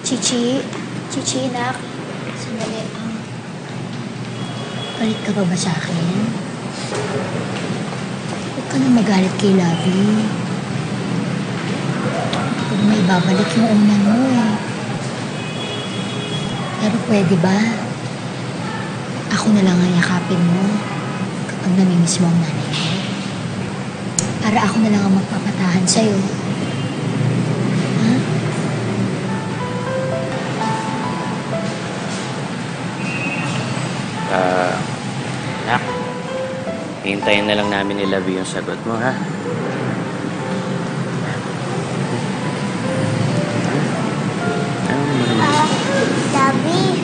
Chichi? Chichi, nak? Sandali. Galit ka pa ba sa akin? Huwag ka na magalit kay Lovey. Huwag may babalik yung unan mo eh. Pero pwede ba? Ako na lang ang yakapin mo kapag namimiss mo ang nanay mo. Para ako na lang ang magpapatahan sa'yo. Ha? Nak, hintayin na lang namin ni Lovey yung sagot mo, ha? Lovey,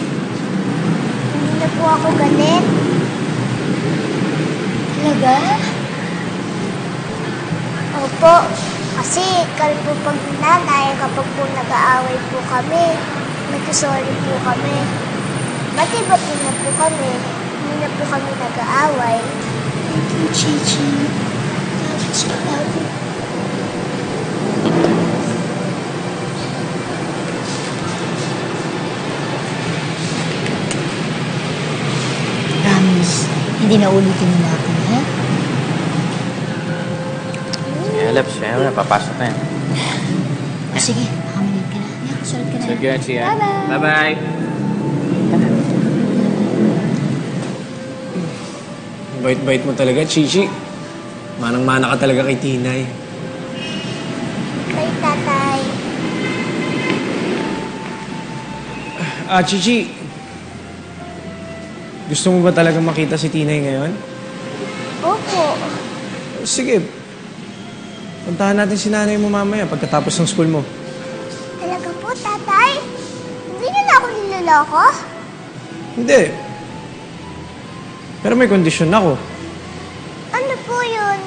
hindi na po ako galit. Talaga? Opo, kasi kalbo pag nanay kapag po nag-aaway po kami, nagsasorry po kami. Bati-bati na po kami, hindi na po kami nag-aaway. Thank you, Chichi. Love you, so love you. Promise, hindi na ulitin nila ako, ha? Sige, Labs. Kaya papasok na yan. Sige, baka malit ka na. Yan, sulat ka na. Sige, Chia. Bye-bye. Bye-bye. Bait-bait mo talaga, Chichi. Manang-mana ka talaga kay Tinay. Kay tatay. Chichi. Gusto mo ba talaga makita si Tinay ngayon? Opo. Sige. Puntahan natin si nanay mo mamaya pagkatapos ng school mo. Talaga po, tatay? Hindi niyo na ako niloloko? Hindi. Pero may kondisyon ako. Ano po yun?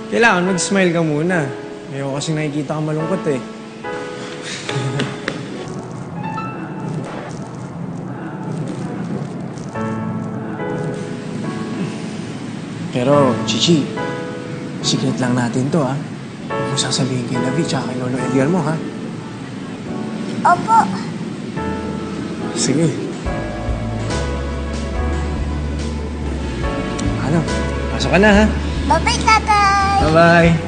Kailangan mag-smile ka muna. Ayoko kasi nakikita ka malungkot eh. Pero, Chichi, secret lang natin to, ha? Huwag mo sasabihin kay Lovey tsaka kay Lolo Edgar mo, ha? Opo. Sige. Ano? Pasok ka na, ha? Bye-bye, tatay. Bye-bye.